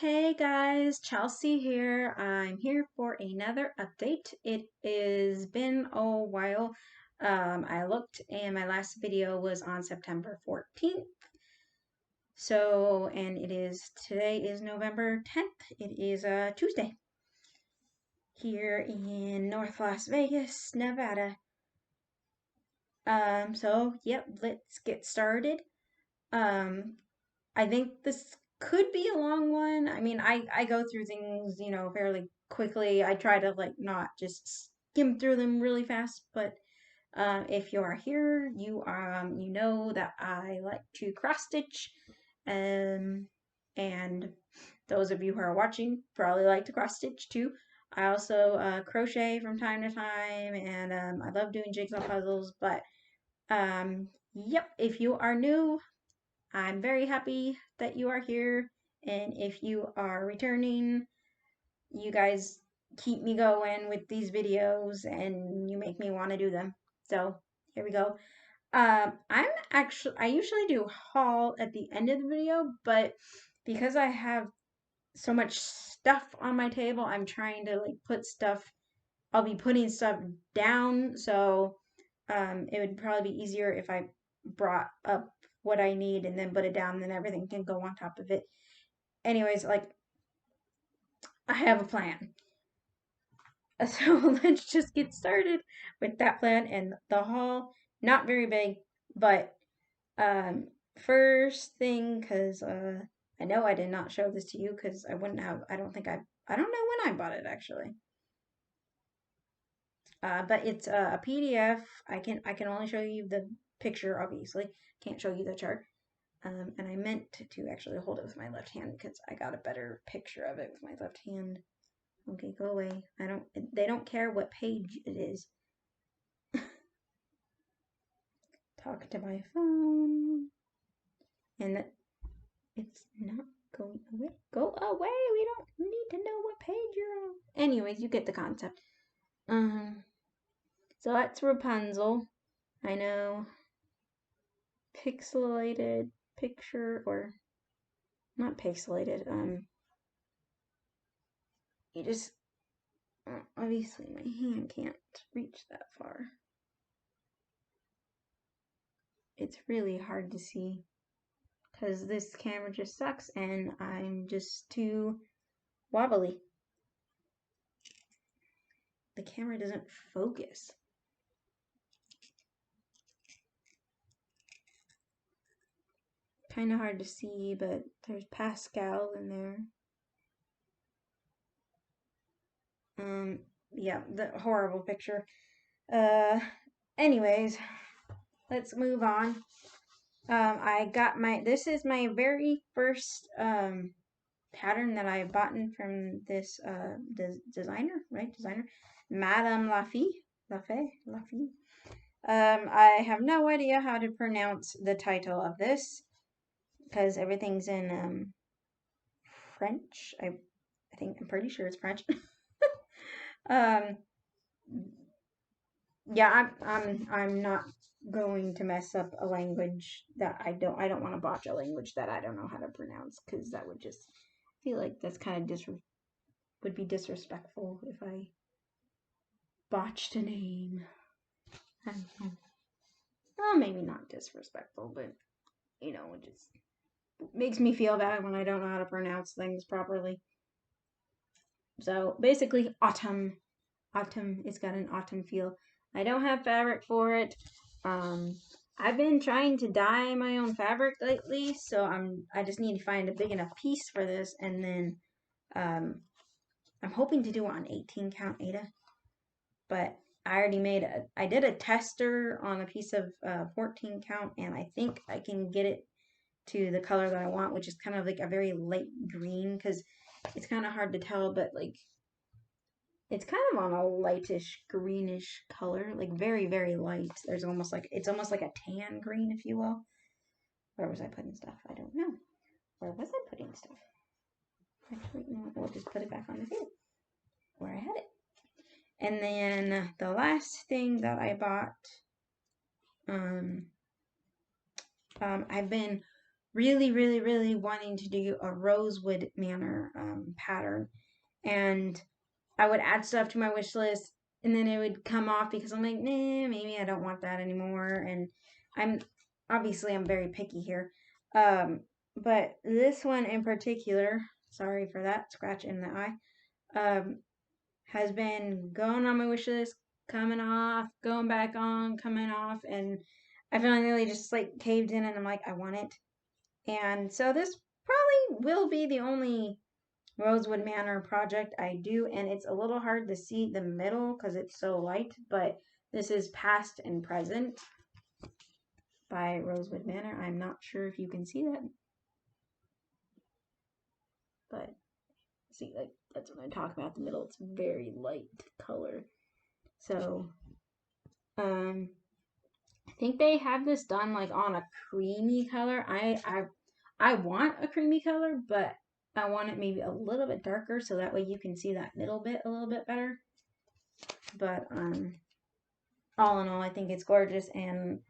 Hey guys, Chelsea here. I'm here for another update. It has been a while. I looked and my last video was on September 14th. And today is November 10th. It is a Tuesday here in North Las Vegas, Nevada. Yep, let's get started. I think this could be a long one. I mean, I go through things, fairly quickly. I try to like not just skim through them really fast, but if you are here, you know that I like to cross stitch. And those of you who are watching probably like to cross stitch too. I also crochet from time to time, and I love doing jigsaw puzzles. But yep, if you are new, I'm very happy that you are here, and if you are returning, you guys keep me going with these videos and you make me want to do them. So, here we go. I usually do a haul at the end of the video, but because I have so much stuff on my table, I'm trying to like I'll be putting stuff down, so it would probably be easier if I brought up what I need and then put it down, and then everything can go on top of it. Anyways, like, I have a plan. So let's just get started with that plan and the haul. Not very big, but first thing, because I know I did not show this to you because I wouldn't have. I don't know when I bought it actually. But it's a PDF. I can only show you the picture, obviously. Can't show you the chart. And I meant to actually hold it with my left hand because I got a better picture of it with my left hand. Okay, go away. They don't care what page it is. Talk to my phone. And it's not going away. Go away. We don't need to know what page you're on. Anyways, you get the concept. So that's Rapunzel. I know. Pixelated picture, or not pixelated. You just obviously my hand can't reach that far. It's really hard to see because this camera just sucks and I'm just too wobbly. The camera doesn't focus. Kind of hard to see, but there's Pascal in there. Yeah, the horrible picture. Anyways, let's move on. This is my very first pattern that I bought from this designer, right? Designer, Madame Lafay. I have no idea how to pronounce the title of this because everything's in French. I'm pretty sure it's French. um, yeah, I'm not going to mess up a language that I don't want to botch a language that I don't know how to pronounce because that would just feel like that's kind of would be disrespectful if I botched a name. I don't know. Well, maybe not disrespectful, but it just makes me feel bad when I don't know how to pronounce things properly. So basically, autumn. Autumn. It's got an autumn feel. I don't have fabric for it. I've been trying to dye my own fabric lately, so I just need to find a big enough piece for this, and then I'm hoping to do it on 18 count Aida, but I did a tester on a piece of 14 count, and I think I can get it to the color that I want, which is kind of like a very light green, because it's kind of hard to tell, but like it's kind of on a lightish greenish color, like very, very light. It's almost like a tan green, if you will. Where was I putting stuff? I don't know. Where was I putting stuff? Actually, no, we'll just put it back on the table where I had it. And then the last thing that I bought, I've been really, really, really wanting to do a Rosewood Manor pattern. And I would add stuff to my wish list and then it would come off because I'm like, nah, maybe I don't want that anymore. And I'm obviously I'm very picky here. But this one in particular, sorry for that scratch in the eye, has been going on my wish list, coming off, going back on, coming off, and I finally just like caved in and I'm like, I want it. And so this probably will be the only Rosewood Manor project I do, and it's a little hard to see the middle because it's so light, but this is Past and Present by Rosewood Manor. I'm not sure if you can see that, but see, like, that's what I'm talking about, the middle. It's very light color. So, I think they have this done like on a creamy color. I want a creamy color, but I want it maybe a little bit darker so that way you can see that middle bit a little bit better. But all in all, I think it's gorgeous. And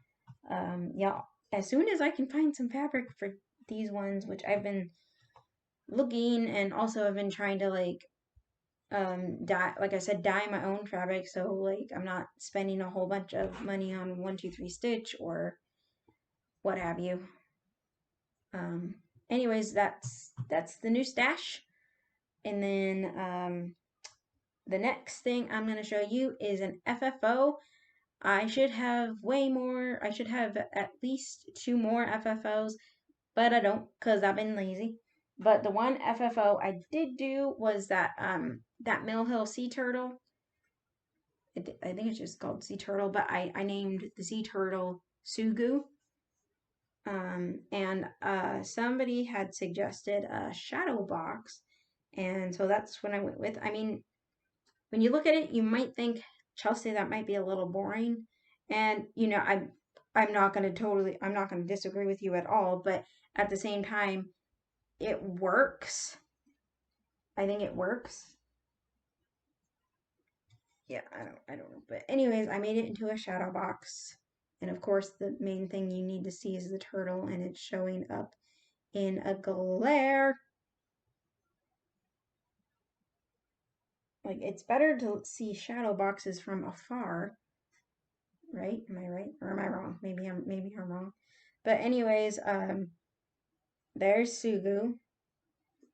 yeah, as soon as I can find some fabric for these ones, which I've been looking and also I've been trying to like dye, like I said, dye my own fabric, so like I'm not spending a whole bunch of money on 1-2-3 stitch or what have you. Um, anyways, that's the new stash. And then the next thing I'm gonna show you is an FFO. I should have way more. I should have at least 2 more FFOs, but I don't because I've been lazy. But the one FFO I did do was that Mill Hill Sea Turtle. I think it's just called Sea Turtle, but I named the Sea Turtle Sugu. And somebody had suggested a shadow box, and so that's what I went with. I mean, when you look at it, you might think, Chelsea, that might be a little boring, and I'm not gonna disagree with you at all, but at the same time, it works. I think it works. Yeah, I don't know, but anyways, I made it into a shadow box, and of course, the main thing you need to see is the turtle, and it's showing up in a glare. Like, it's better to see shadow boxes from afar, right? Am I right or am I wrong? Maybe I'm wrong. But anyways, there's Sugu.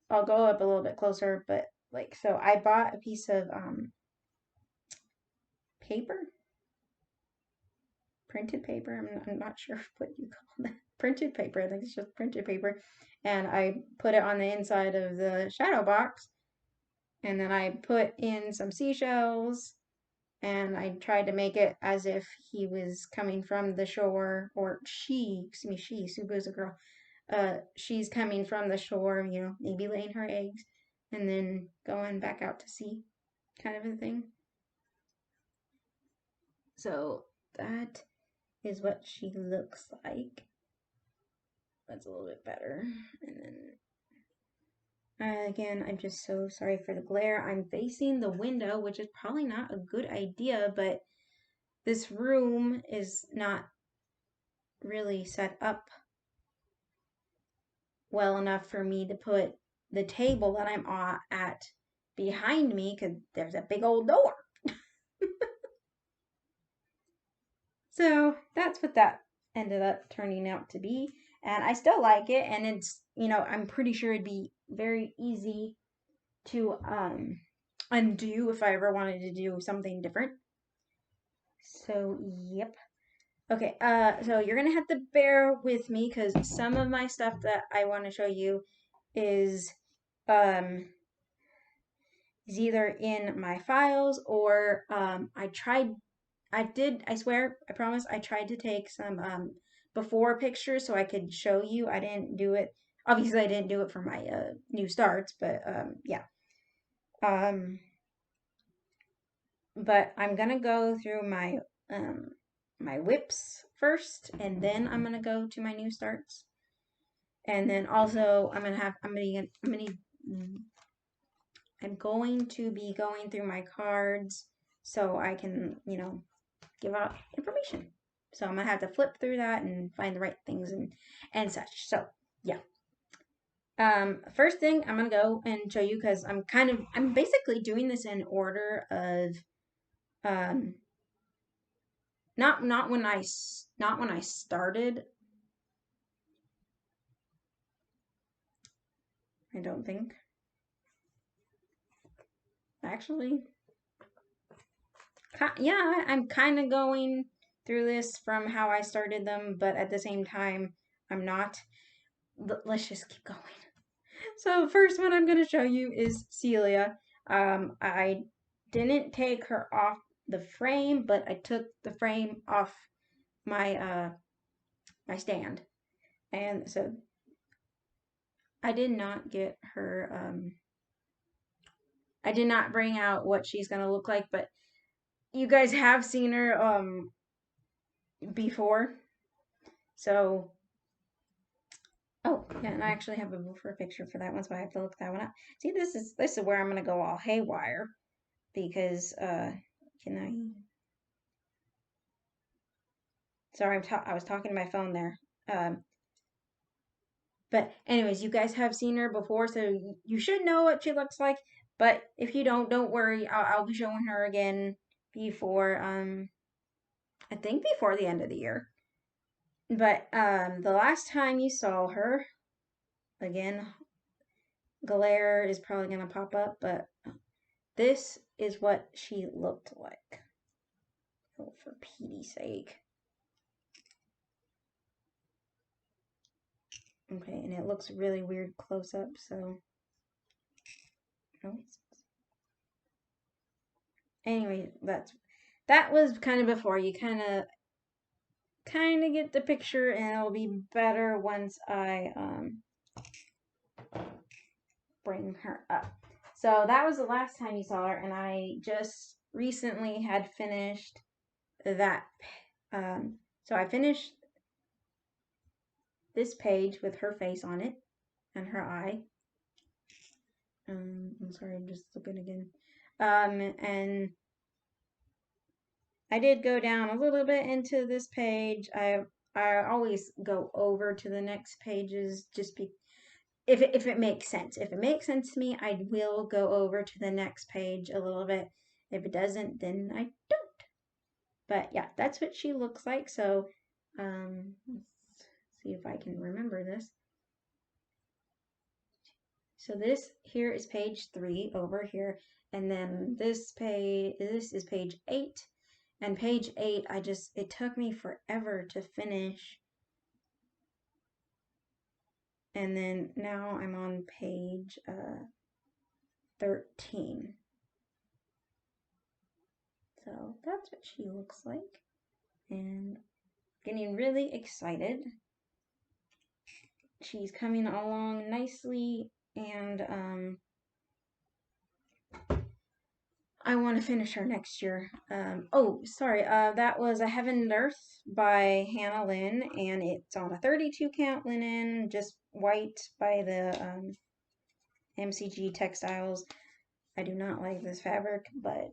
I'll go up a little bit closer, but like, so I bought a piece of paper, printed paper. I'm not sure what you call that. Printed paper. I think it's just printed paper, and I put it on the inside of the shadow box, and then I put in some seashells and I tried to make it as if he was coming from the shore, or Subu's a girl. She's coming from the shore, maybe laying her eggs, and then going back out to sea, kind of a thing. So that is what she looks like. That's a little bit better. And then again, I'm just so sorry for the glare. I'm facing the window, which is probably not a good idea, but this room is not really set up well enough for me to put the table that I'm at behind me because there's a big old door. So that's what that ended up turning out to be. And I still like it. And it's, I'm pretty sure it'd be very easy to undo if I ever wanted to do something different. So, yep. Okay, so you're gonna have to bear with me because some of my stuff that I want to show you is um is either in my files or I swear, I promise, I tried to take some before pictures so I could show you. I didn't do it. Obviously, I didn't do it for my new starts, but yeah. Um, but I'm gonna go through my whips first, and then I'm gonna go to my new starts, and then also I'm going to be going through my cards so I can, give out information. So I'm gonna have to flip through that and find the right things and such. So yeah. First thing I'm gonna go and show you because I'm basically doing this in order of um not when I started. I don't think actually. Yeah, I'm kind of going through this from how I started them, but at the same time, I'm not. Let's just keep going. So first one I'm going to show you is Celia. I didn't take her off the frame, but I took the frame off my my stand, and so I did not get her. I did not bring out what she's going to look like, but you guys have seen her before, so. Oh, yeah, and I actually have a before picture for that one, so I have to look that one up. See, this is where I'm gonna go all haywire because can I? Sorry, I was talking to my phone there. But anyways, you guys have seen her before, so you should know what she looks like. But if you don't worry. I'll be showing her again before I think before the end of the year. But the last time you saw her, again, glare is probably gonna pop up, but this is what she looked like. Oh, for Petey's sake. Okay, and it looks really weird close up, so. Oh. Anyway, that was kind of before. You kind of get the picture, and it'll be better once I bring her up. So that was the last time you saw her, and I just recently had finished that. So I finished this page with her face on it and her eye. I'm sorry, I'm just looking again. And I did go down a little bit into this page. I always go over to the next pages just if it makes sense. If it makes sense to me, I will go over to the next page a little bit. If it doesn't, then I don't. But yeah, that's what she looks like. So let's see if I can remember this. So this here is page 3 over here, and then this is page 8, and page 8 it took me forever to finish, and then now I'm on page 13. So that's what she looks like, and getting really excited. She's coming along nicely, and I want to finish her next year. Oh, sorry. That was A Heaven and Earth by Hannah Lynn, and it's on a 32 count linen, just white by the MCG Textiles. I do not like this fabric, but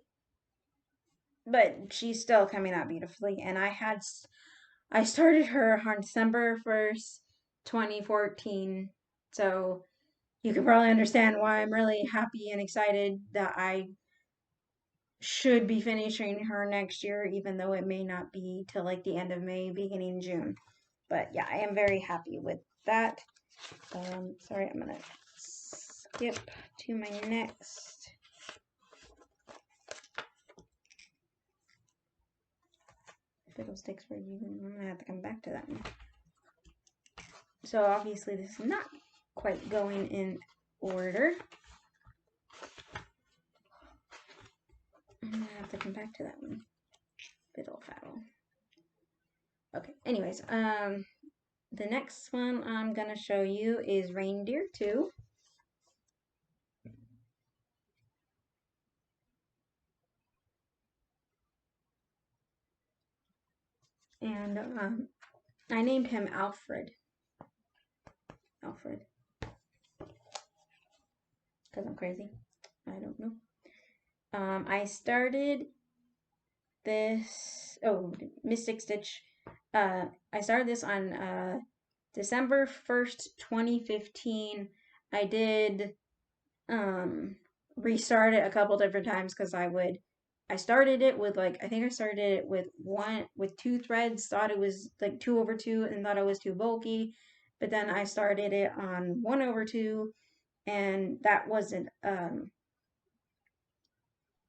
she's still coming out beautifully. And I started her on December 1st, 2014. So you can probably understand why I'm really happy and excited that I should be finishing her next year, even though it may not be till like the end of May, beginning June. But yeah, I am very happy with that. Sorry, I'm gonna skip to my next. Fiddlesticks for you. I'm gonna have to come back to that one. So obviously this is not quite going in order. I'm gonna have to come back to that one. Fiddle faddle. Okay, anyways, the next one I'm gonna show you is Reindeer 2. And I named him Alfred. Alfred. Because I'm crazy. I don't know. I started this. Oh, Mystic Stitch. I started this on December 1st, 2015, I did restart it a couple different times because I started it with like I think I started it with 2 threads, thought it was like 2/2 and thought it was too bulky, but then I started it on 1/2 and that wasn't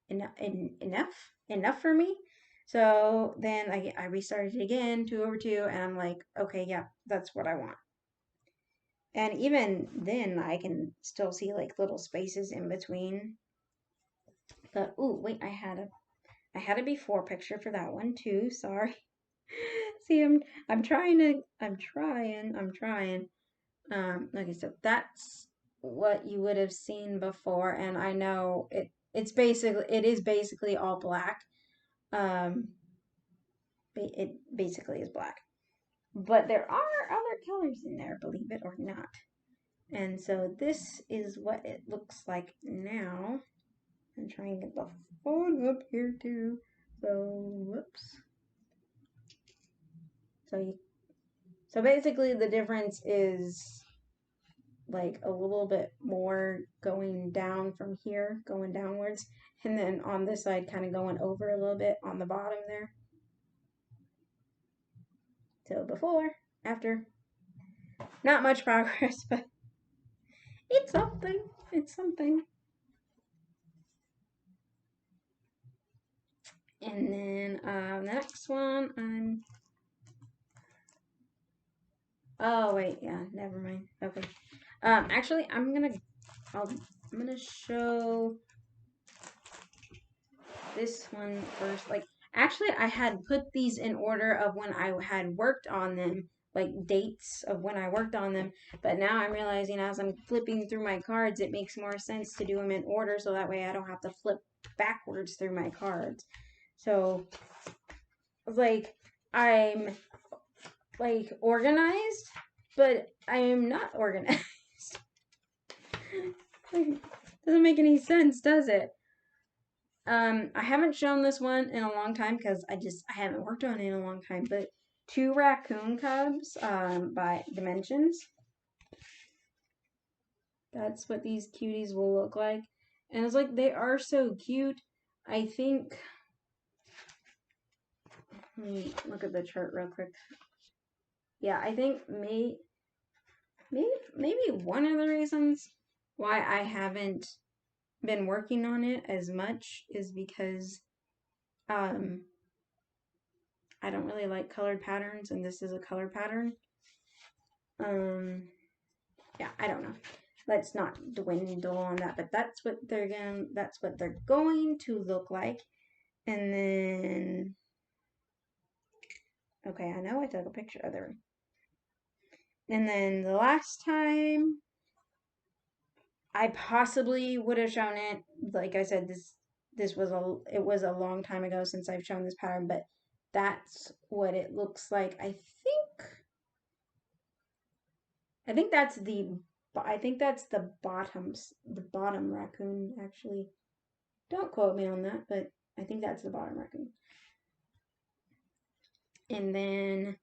enough for me. So then I restarted it again 2/2 and I'm like, okay, yeah, that's what I want. And even then I can still see like little spaces in between. But oh wait, I had a before picture for that one too. Sorry. See, I'm trying. Okay, so that's what you would have seen before, and I know it is basically all black. Um, it basically is black, but there are other colors in there, believe it or not. And so this is what it looks like now. I'm trying to get the phone up here too. So whoops. So basically the difference is like a little bit more going down from here, going downwards, and then on this side kind of going over a little bit on the bottom there. So before, after, not much progress, but it's something. It's something. And then the next one, oh wait, yeah, never mind. Okay. Actually, I'm gonna show this one first. Like, actually, I had put these in order of when I had worked on them, like dates of when I worked on them. But now I'm realizing as I'm flipping through my cards, it makes more sense to do them in order so that way I don't have to flip backwards through my cards. So, like, I'm like organized, but I am not organized. Like, doesn't make any sense, does it? I haven't shown this one in a long time because I haven't worked on it in a long time. But 2 raccoon cubs by Dimensions. That's what these cuties will look like, and it's like they are so cute. I think. Let me look at the chart real quick. Yeah, I think maybe one of the reasons why I haven't been working on it as much is because I don't really like colored patterns, and this is a color pattern. Yeah, I don't know. Let's not dwindle on that, but that's what they're going to look like. And then, okay, I know I took a picture of them. And then the last time I possibly would have shown it, like I said, it was a long time ago since I've shown this pattern, but that's what it looks like. I think that's the bottom raccoon actually. Don't quote me on that, but I think that's the bottom raccoon. And then,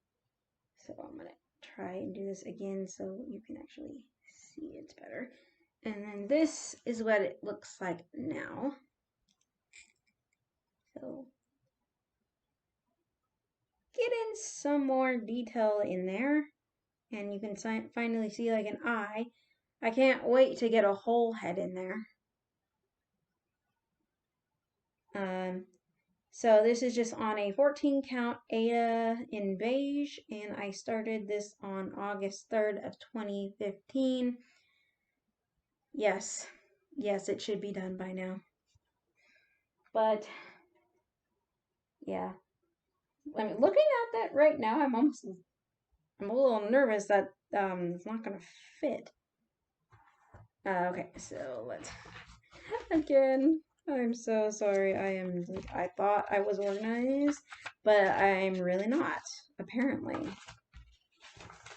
so I'm gonna try and do this again so you can actually see it better. And then this is what it looks like now. So getting some more detail in there, and you can finally see like an eye. I can't wait to get a whole head in there. So this is just on a 14 count Aida in beige, and I started this on August 3rd of 2015. Yes, it should be done by now. But yeah, I mean, looking at that right now, I'm a little nervous that it's not gonna fit. Okay, so let's again. I'm so sorry. I thought I was organized, but I'm really not, apparently.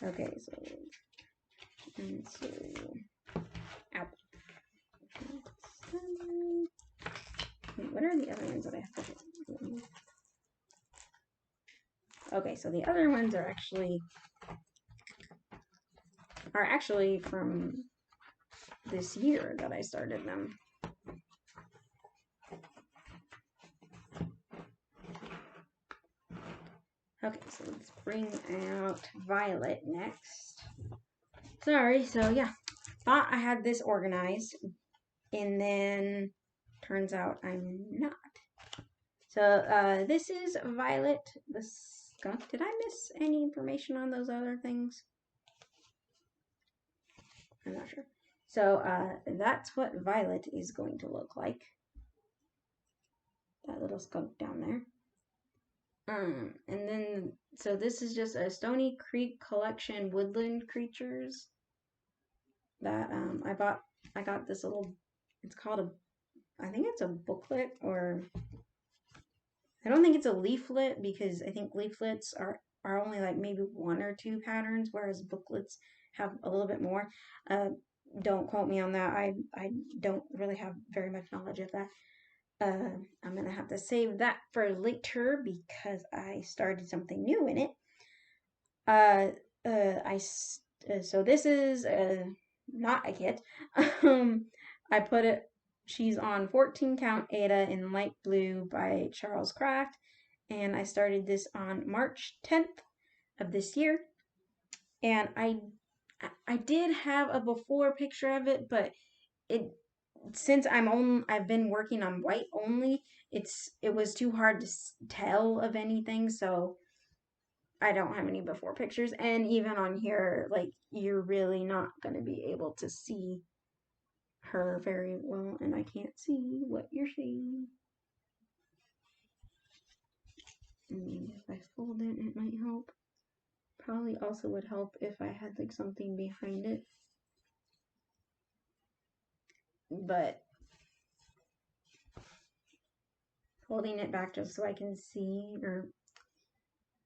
Okay, so ow. What are the other ones that I have to do? Okay, so the other ones are actually are actually from this year that I started them. Okay, so let's bring out Violet next. Sorry, so yeah, thought I had this organized, and then turns out I'm not. So this is Violet the skunk. Did I miss any information on those other things? I'm not sure. So that's what Violet is going to look like. That little skunk down there. And then, so this is just a Stony Creek Collection woodland creatures that I got this little, it's called I think it's a booklet, or I don't think it's a leaflet, because I think leaflets are only like maybe 1 or 2 patterns, whereas booklets have a little bit more. Don't quote me on that. I don't really have very much knowledge of that. I'm gonna have to save that for later because I started something new in it. So this is not a kit. I put it. She's on 14 count Ada in light blue by Charles Craft, and I started this on March 10th of this year. And I did have a before picture of it, but since I've been working on white only, it was too hard to tell of anything, so I don't have any before pictures. And even on here, like, you're really not going to be able to see her very well, and I can't see what you're seeing. Maybe if I fold it might help. Probably also would help if I had like something behind it. But holding it back just so I can see, or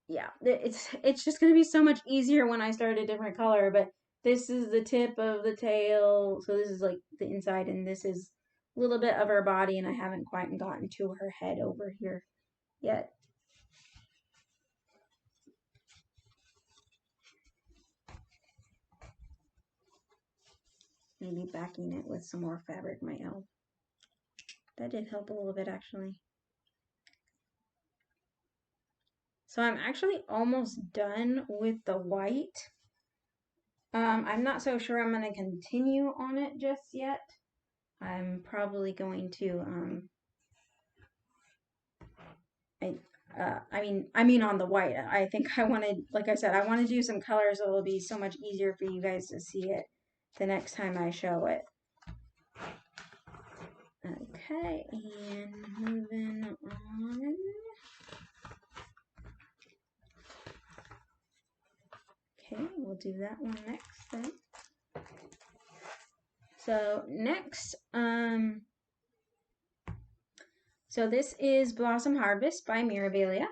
yeah, it's just gonna be so much easier when I start a different color. But this is the tip of the tail, so this is like the inside, and this is a little bit of her body, and I haven't quite gotten to her head over here yet. Maybe backing it with some more fabric might help. That did help a little bit, actually. So I'm actually almost done with the white. I'm not so sure I'm going to continue on it just yet. I'm probably going to, I mean on the white. I think I wanted, like I said, I want to do some colors so it'll be so much easier for you guys to see it the next time I show it. Okay, and moving on. Okay, we'll do that one next then. So next, so this is Blossom Harvest by Mirabilia.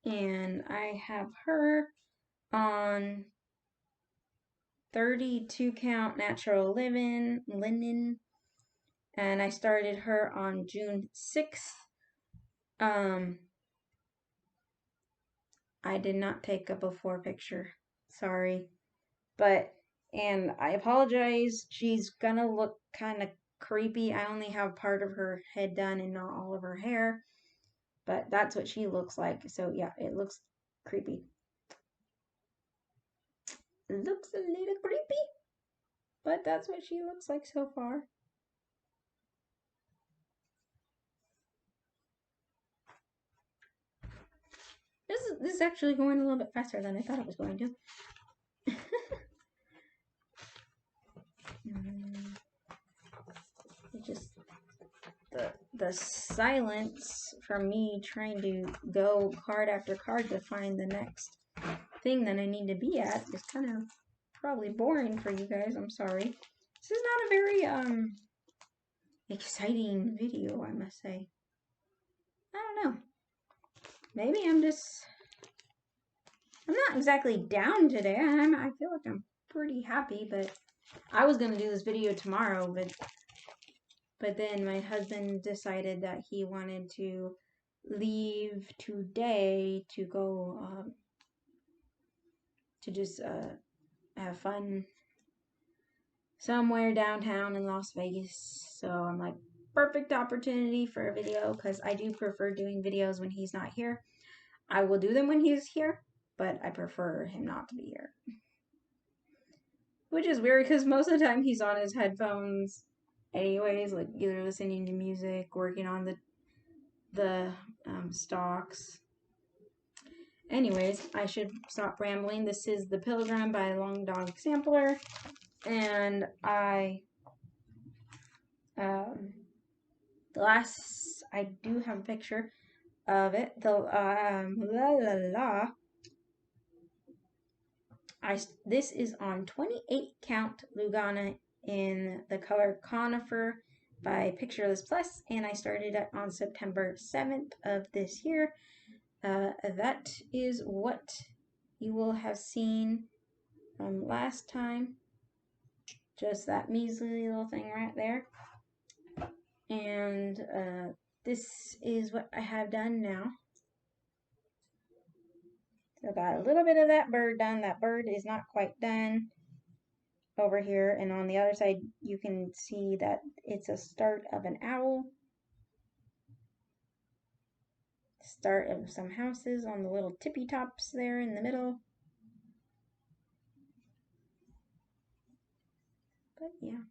And I have her on 32 count natural linen, and I started her on June 6th. I did not take a before picture, sorry, and I apologize, she's gonna look kind of creepy. I only have part of her head done and not all of her hair, but that's what she looks like. So yeah, it looks creepy. Looks a little creepy, but that's what she looks like so far. This is actually going a little bit faster than I thought it was going to. It just the silence from me trying to go card after card to find the next thing that I need to be at is kind of probably boring for you guys. I'm sorry. This is not a very exciting video, I must say. I don't know. Maybe I'm not exactly down today. I feel like I'm pretty happy, but I was gonna do this video tomorrow, but then my husband decided that he wanted to leave today to go to just have fun somewhere downtown in Las Vegas. So I'm like, perfect opportunity for a video because I do prefer doing videos when he's not here. I will do them when he's here, but I prefer him not to be here. Which is weird because most of the time he's on his headphones anyways, like either listening to music, working on the stocks. Anyways, I should stop rambling. This is The Pilgrim by Long Dog Sampler, and I I do have a picture of it. This is on 28 count Lugana in the color Conifer by Pictureless Plus, and I started it on September 7th of this year. That is what you will have seen last time. Just that measly little thing right there. And this is what I have done now. So I got a little bit of that bird done. That bird is not quite done over here. And on the other side, you can see that it's a start of an owl. Start of some houses on the little tippy tops there in the middle. But yeah.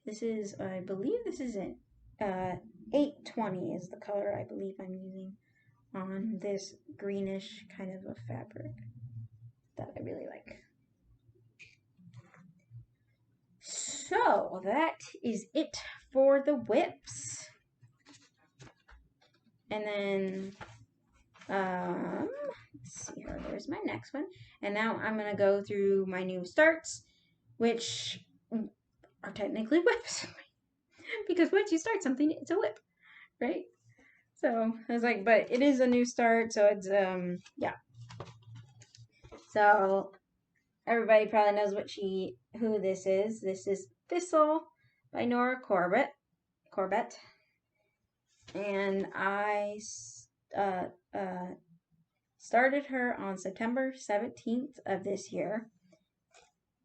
This is, I believe this is an 820 is the color I believe I'm using on this greenish kind of a fabric that I really like. So that is it for the whips. And then, let's see here, there's my next one. And now I'm going to go through my new starts, which are technically whips. Because once you start something, it's a whip, right? So I was like, but it is a new start, so it's, yeah. So everybody probably knows who this is. This is Thistle by Nora Corbett. And I started her on September 17th of this year.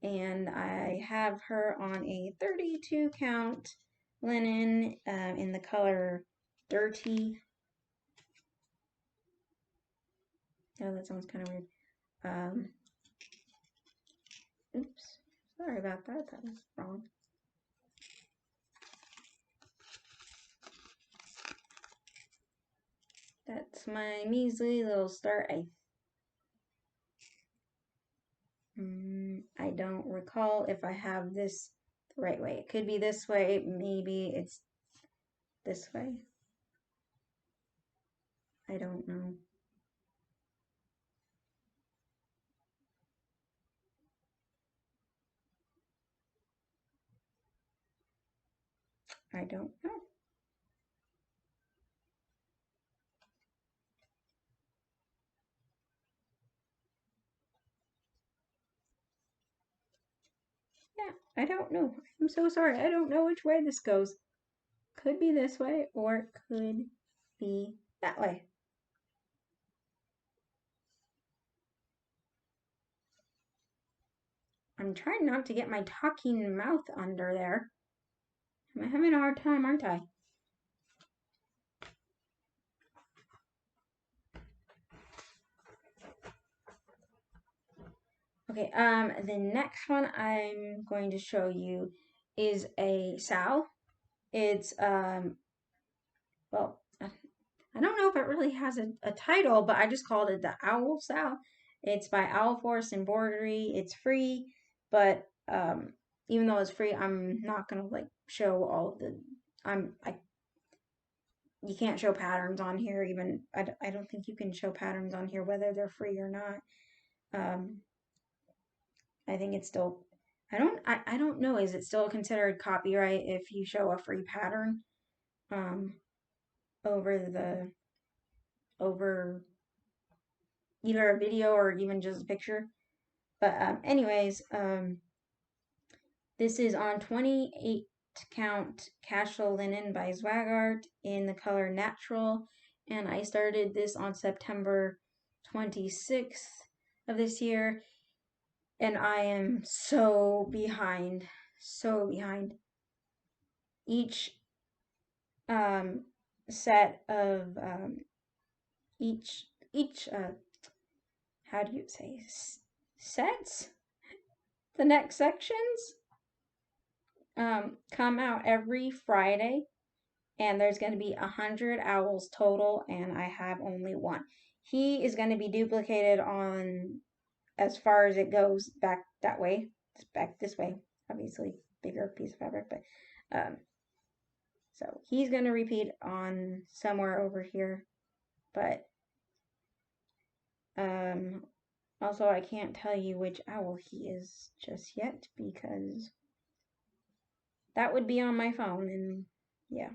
And I have her on a 32 count linen in the color Dirty. Oh, that sounds kind of weird. Oops. Sorry about that. That was wrong. That's my measly little start. I don't recall if I have this the right way. It could be this way. Maybe it's this way. I don't know. I don't know. Yeah, I don't know. I'm so sorry. I don't know which way this goes. Could be this way or it could be that way. I'm trying not to get my talking mouth under there. I'm having a hard time, aren't I? Okay, the next one I'm going to show you is a sow. It's, well, I don't know if it really has a title, but I just called it the Owl Sow. It's by Owl Forest Embroidery. It's free, but even though it's free, I'm not gonna like show all the. You can't show patterns on here. Even I don't think you can show patterns on here whether they're free or not. I think it's still. I don't know. Is it still considered copyright if you show a free pattern? Over either a video or even just a picture. But anyways, this is on 28 count casual linen by Zwagart in the color natural, and I started this on September 26th of this year, and I am so behind, so behind. Each set of each how do you say sets, the next sections come out every Friday, and there's going to be 100 owls total, and I have only one. He is going to be duplicated on as far as it goes back that way, back this way, obviously bigger piece of fabric, but so he's going to repeat on somewhere over here, but also I can't tell you which owl he is just yet because that would be on my phone, and yeah.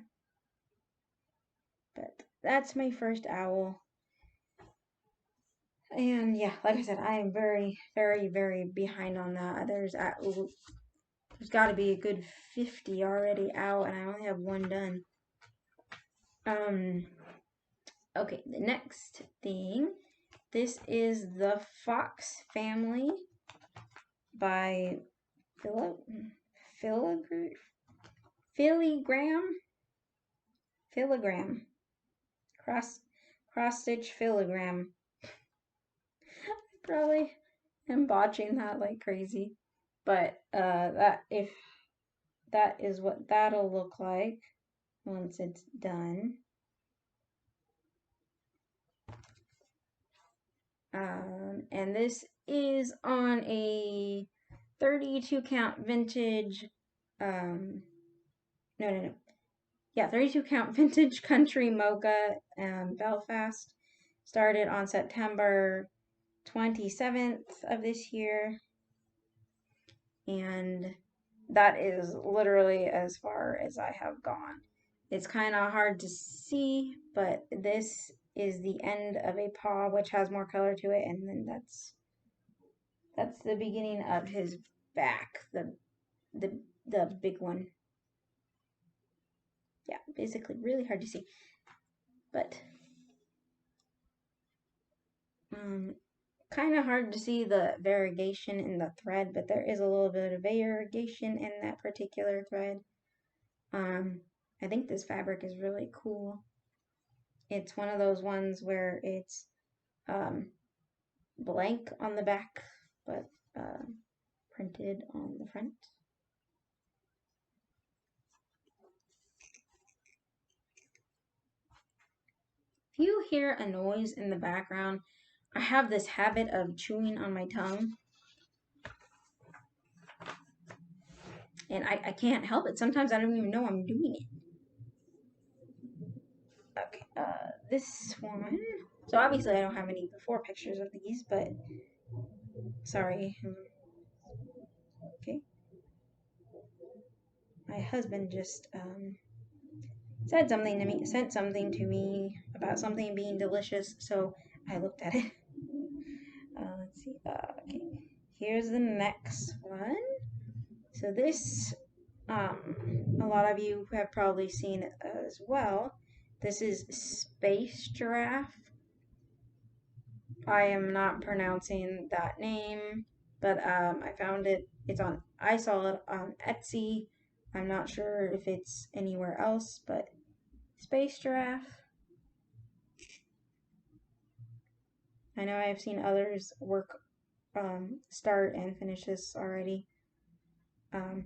But that's my first owl. And yeah, like I said, I am very, very, very behind on that. There's got to be a good 50 already out, and I only have one done. Okay, the next thing. This is the Fox Family by Filigram. Cross stitch filigram. Probably am botching that like crazy, but that is what that'll look like once it's done. And this is on a 32 count vintage, yeah, 32 count vintage country mocha, Belfast. Started on September 27th of this year, and that is literally as far as I have gone. It's kind of hard to see, but this is the end of a paw, which has more color to it, and then that's the beginning of his back, the big one. Yeah, basically really hard to see, but kind of hard to see the variegation in the thread, but there is a little bit of variegation in that particular thread. I think this fabric is really cool. It's one of those ones where it's blank on the back, but printed on the front. If you hear a noise in the background, I have this habit of chewing on my tongue, and I can't help it. Sometimes I don't even know I'm doing it. Okay, this one. So obviously I don't have any before pictures of these, but sorry. Okay. My husband just sent something to me about something being delicious, so I looked at it. Let's see. Okay. Here's the next one. So this, a lot of you have probably seen it as well. This is Space Giraffe. I am not pronouncing that name, but I found it. I saw it on Etsy. I'm not sure if it's anywhere else, but Space Giraffe. I know I've seen others work, start and finish this already. And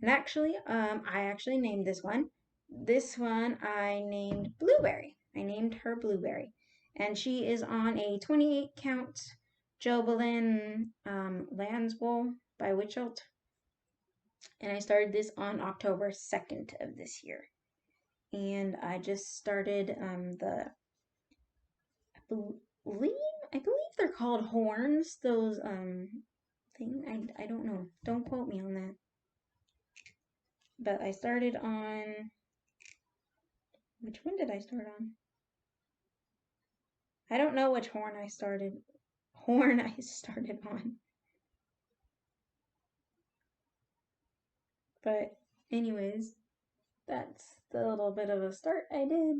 actually, I actually named this one. This one I named Blueberry. I named her Blueberry. And she is on a 28 count Jobelin Lanswool by Witchelt. And I started this on October 2nd of this year. And I just started I believe they're called horns, those thing. I don't know. Don't quote me on that. But I started on, which one did I start on? I don't know which horn I started on. But anyways, that's the little bit of a start I did.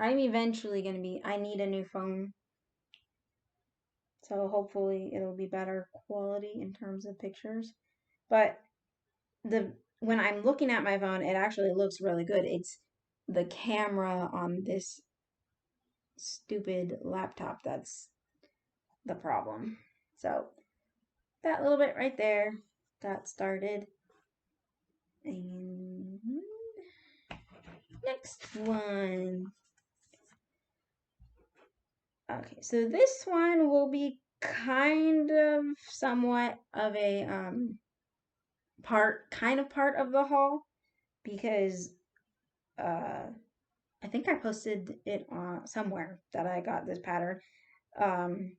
I'm eventually going to be, I need a new phone. So hopefully it'll be better quality in terms of pictures. But when I'm looking at my phone, it actually looks really good. It's the camera on this stupid laptop that's the problem. So that little bit right there got started. And next one. Okay, so this one will be kind of somewhat of a part of the haul because I think I posted it on somewhere that I got this pattern. Um,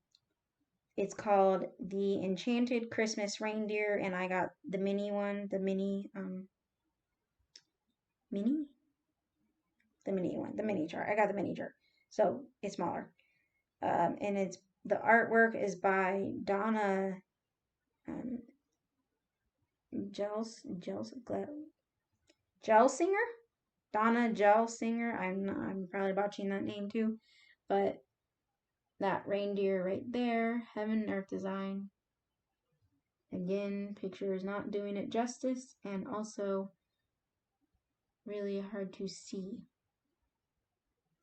it's called the Enchanted Christmas Reindeer, and I got the mini one, the mini one, the mini chart. I got the mini chart, so it's smaller. And it's the artwork is by Donna Gelsinger. Donna Gelsinger. I'm probably botching that name too, but that reindeer right there, Heaven and Earth design. Again, picture is not doing it justice, and also really hard to see.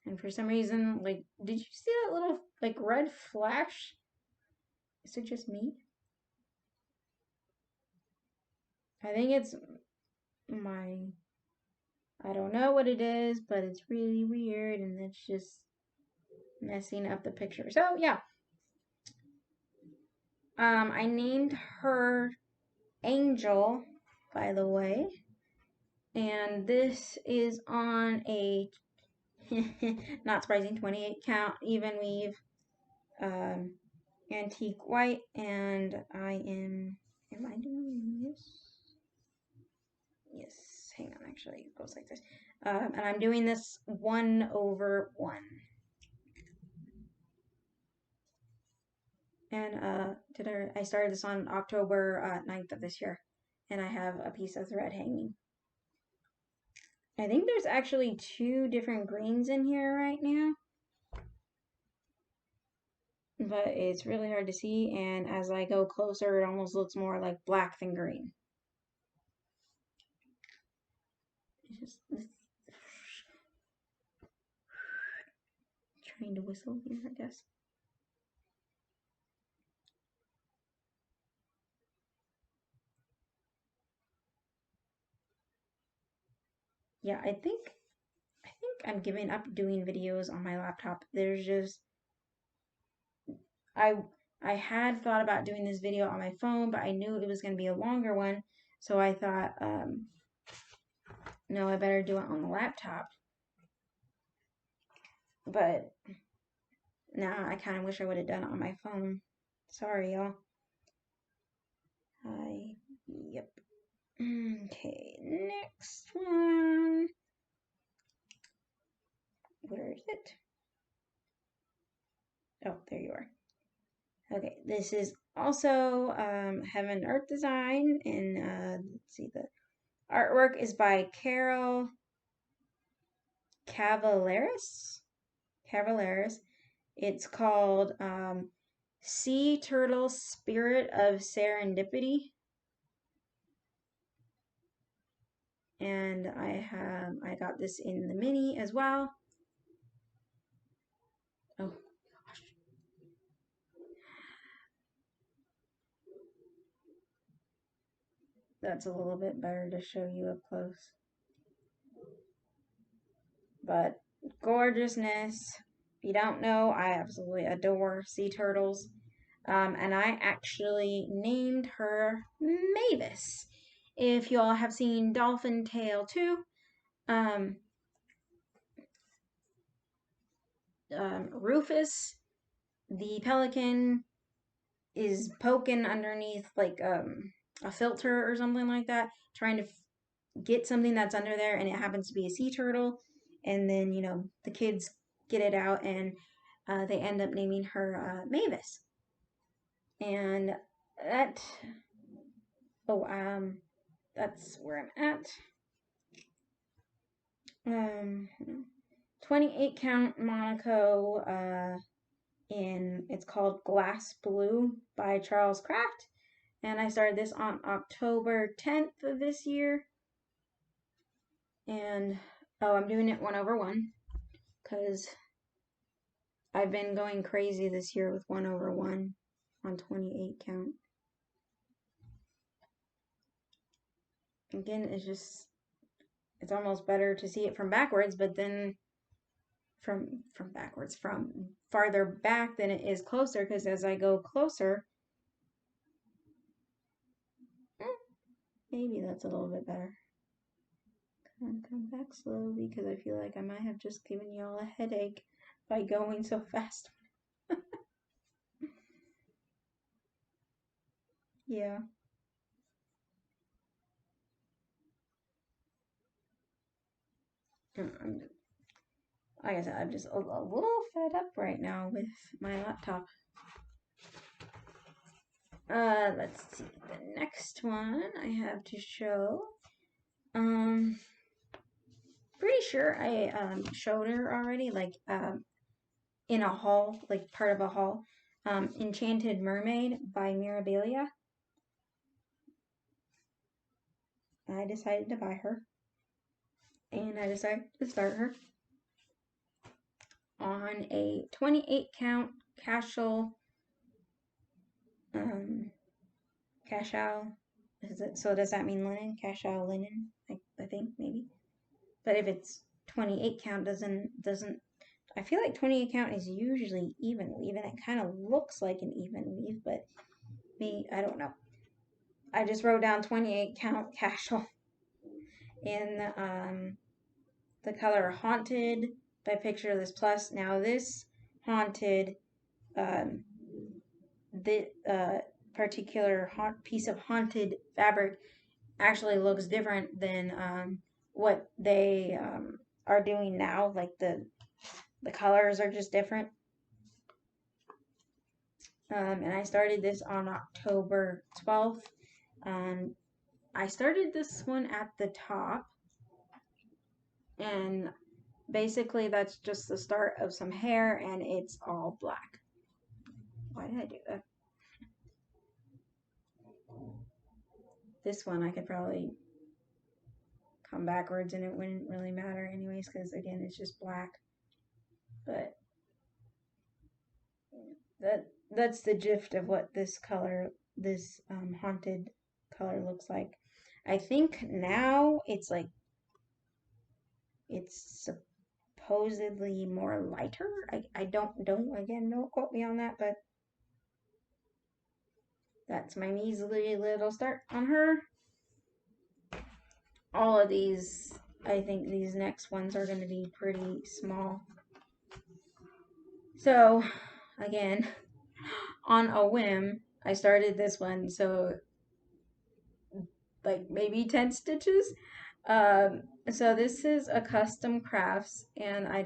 And for some reason, like, did you see that little like red flash? Is it just me? I think it's I don't know what it is, but it's really weird and it's just messing up the picture. So yeah. I named her Angel, by the way. And this is on a not surprising 28 count even weave antique white, and am I doing this? Yes, hang on, actually it goes like this. And I'm doing this 1/1. And I started this on October 9th of this year, and I have a piece of thread hanging. I think there's actually 2 different greens in here right now, but it's really hard to see, and as I go closer it almost looks more like black than green. It's just trying to whistle here, I guess. Yeah, I think I'm giving up doing videos on my laptop. There's just I had thought about doing this video on my phone, but I knew it was going to be a longer one, so I thought no, I better do it on the laptop. But now I kind of wish I would have done it on my phone. Sorry, y'all. Yep. Okay, next one. Where is it? Oh, there you are. Okay, this is also Heaven Earth Design, and let's see, the artwork is by Carol Cavaleris. It's called Sea Turtle Spirit of Serendipity. And I got this in the mini as well. Oh gosh. That's a little bit better to show you up close. But gorgeousness. If you don't know, I absolutely adore sea turtles. And I actually named her Mavis. If y'all have seen Dolphin Tale 2, Rufus, the pelican, is poking underneath like a filter or something like that, trying to get something that's under there, and it happens to be a sea turtle. And then, the kids get it out, and they end up naming her Mavis. And that Oh, that's where I'm at. 28 count Monaco, it's called Glass Blue by Charles Craft. And I started this on October 10th of this year. And, oh, I'm doing it 1/1 because I've been going crazy this year with 1/1 on 28 count. Again, it's almost better to see it from backwards, but then from farther back than it is closer, because as I go closer, maybe that's a little bit better. Come back slowly because I feel like I might have just given you all a headache by going so fast. Yeah. Like I said, I'm just a little fed up right now with my laptop. Let's see. The next one I have to show. Pretty sure I showed her already, like in a haul, like part of a haul. Enchanted Mermaid by Mirabilia. I decided to buy her, and I decided to start her on a 28 count casual cashal. So does that mean linen? Cashal linen? I think maybe. But if it's 28 count, doesn't I feel like 28 count is usually even weave, and it kind of looks like an even weave, but I don't know. I just wrote down 28 count casual in the color Haunted by Pictureless Plus. Now this Haunted, the particular piece of Haunted fabric actually looks different than what they are doing now. Like the colors are just different. And I started this on October 12th. I started this one at the top, and basically that's just the start of some hair, and it's all black. Why did I do that? This one I could probably come backwards and it wouldn't really matter anyways, because again it's just black. But that's the gist of what this color, this Haunted color looks like. I think now it's supposedly more lighter. I don't quote me on that, but that's my measly little start on her. All of these, I think these next ones are going to be pretty small. So, again, on a whim, I started this one, so like maybe 10 stitches. So this is a Custom Crafts, and I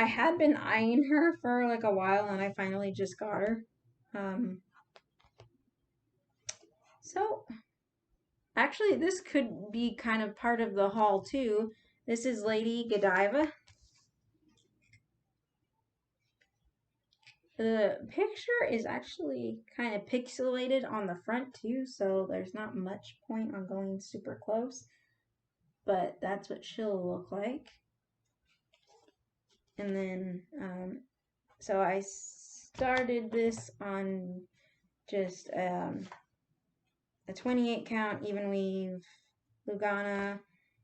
had been eyeing her for like a while, and I finally just got her. So actually this could be kind of part of the haul too. This is Lady Godiva. The picture is actually kind of pixelated on the front too, so there's not much point on going super close, but that's what she'll look like. And then, so I started this on just a 28 count even weave Lugana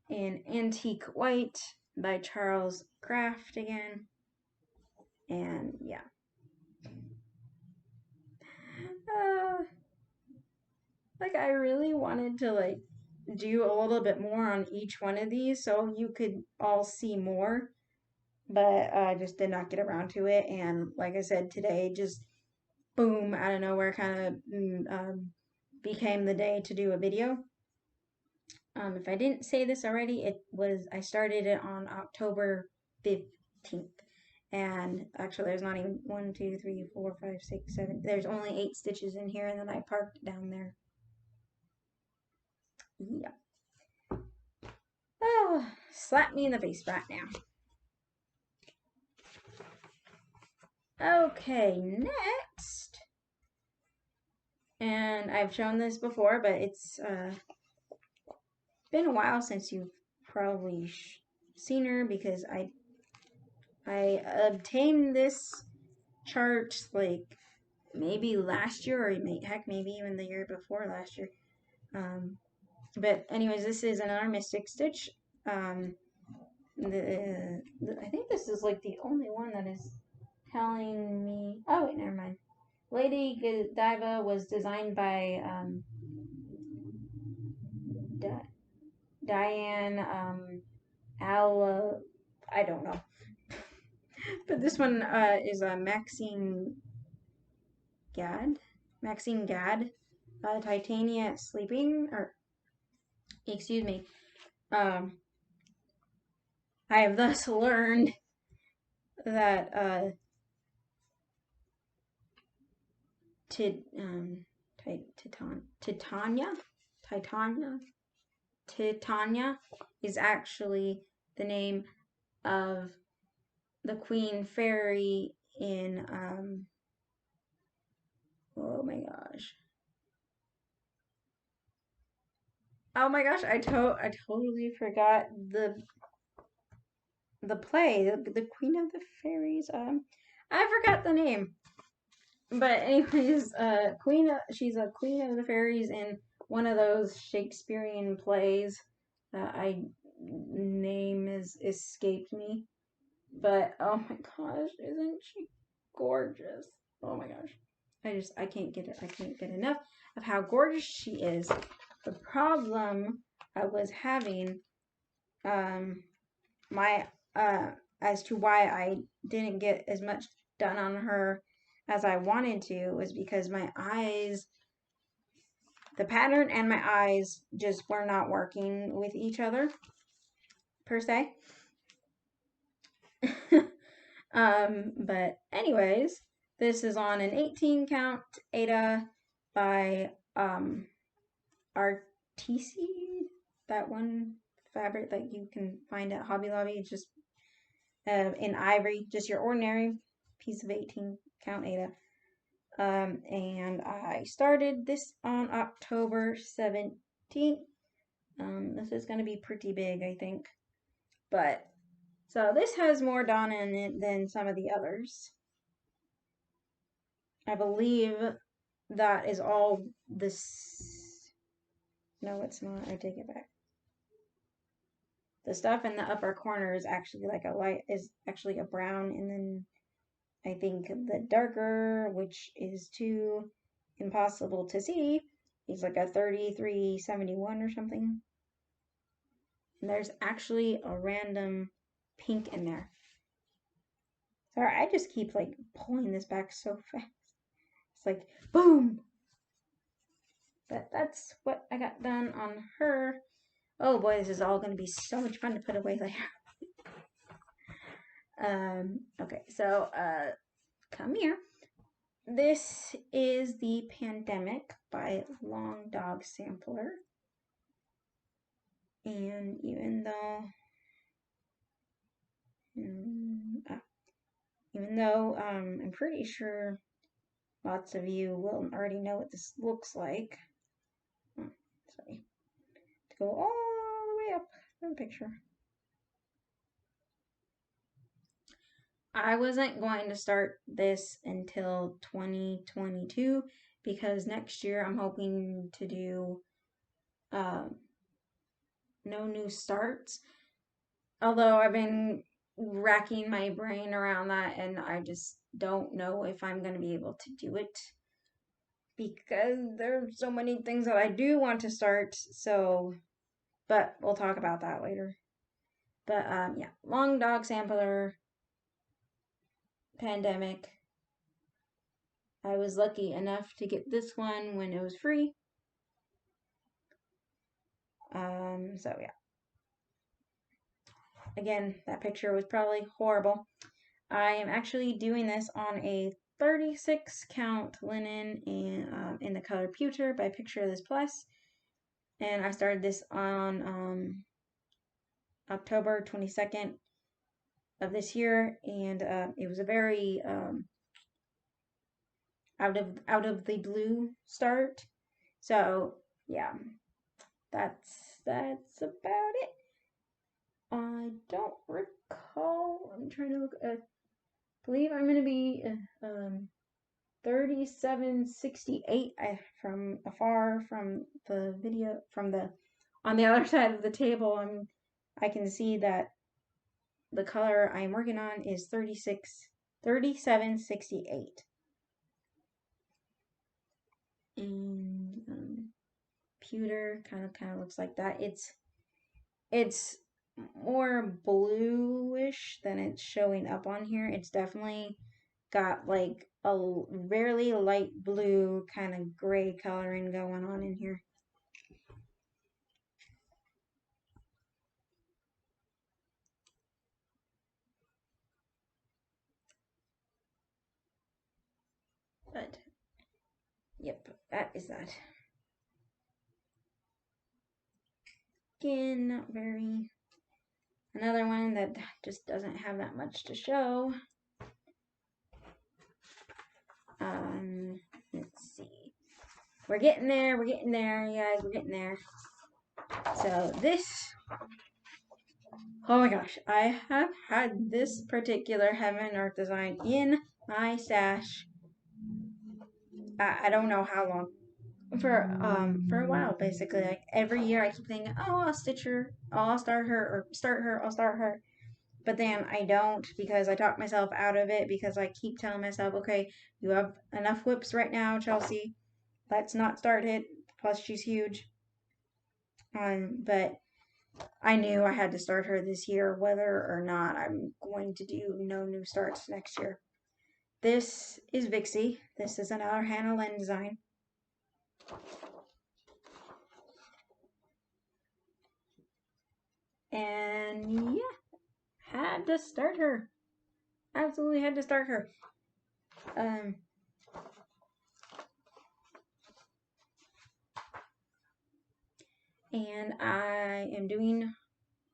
in Antique White by Charles Craft again. And yeah. Like I really wanted to like do a little bit more on each one of these so you could all see more, but I just did not get around to it. And like I said, today just boom out of nowhere kind of became the day to do a video. If I didn't say this already, I started it on October 15th, And actually, there's not even 1, 2, 3, 4, 5, 6, 7. There's only 8 stitches in here, and then I parked down there. Yeah. Oh, slap me in the face right now. Okay, next. And I've shown this before, but it's been a while since you've probably seen her because I obtained this chart like maybe last year or heck maybe even the year before last year. But anyways, this is another Mystic Stitch. I think this is like the only one that is telling me. Oh wait, never mind. Lady Godiva was designed by Diane I don't know. But this one is Maxine Gad. Maxine Gad. Titania Sleeping, or excuse me. I have thus learned that Titania is actually the name of the Queen Fairy in oh my gosh. Oh my gosh, I totally forgot the play, the Queen of the Fairies. I forgot the name. But anyways, she's a Queen of the Fairies in one of those Shakespearean plays. Name has escaped me. But oh my gosh, isn't she gorgeous? Oh my gosh. I can't get it. I can't get enough of how gorgeous she is. The problem I was having my as to why I didn't get as much done on her as I wanted to was because my eyes, the pattern and my eyes just were not working with each other per se. But anyways, this is on an 18 count Aida by Artisi, that one fabric that you can find at Hobby Lobby. It's just in ivory, just your ordinary piece of 18 count Aida. And I started this on October 17th. This is going to be pretty big, I think. But, so this has more done in it than some of the others. I believe that is all this. No, it's not. I take it back. The stuff in the upper corner is actually like a brown, and then I think the darker, which is too impossible to see, is like a 3371 or something. And there's actually a random pink in there. Sorry, I just keep like pulling this back so fast. It's like boom. But that's what I got done on her. Oh boy, this is all going to be so much fun to put away later. Okay, so come here. This is the Pandemic by Long Dog Sampler. And even though I'm pretty sure lots of you will already know what this looks like. Oh, sorry. To go all the way up in the picture. I wasn't going to start this until 2022 because next year I'm hoping to do no new starts. Although I've been racking my brain around that and I just don't know if I'm going to be able to do it because there's so many things that I do want to start. So, but we'll talk about that later. But yeah, Long Dog Sampler, Pandemic. I was lucky enough to get this one when it was free. So yeah. Again, that picture was probably horrible. I am actually doing this on a 36 count linen in the color Pewter by Picture This Plus. And I started this on October 22nd of this year, and it was a very out of the blue start. So yeah, that's about it. I don't recall. I'm trying to look. I believe I'm gonna be 3768 from afar from the video from the on the other side of the table. I can see that the color I'm working on is 3768. And pewter kind of looks like that. It's more bluish than it's showing up on here. It's definitely got like a really light blue kind of gray coloring going on in here. But yep, that is that. Again, not very. Another one that just doesn't have that much to show. Let's see. We're getting there, you guys, we're getting there. So this, oh my gosh, I have had this particular Heaven and Earth design in my stash. I don't know how long. For a while, basically. Like every year I keep thinking, oh, I'll stitch her, I'll start her, I'll start her. But then I don't, because I talk myself out of it, because I keep telling myself, okay, you have enough whips right now, Chelsea. Let's not start it. Plus she's huge. But I knew I had to start her this year, whether or not I'm going to do no new starts next year. This is Vixie. This is another Hannah Lynn design. And yeah, had to start her. Absolutely had to start her. And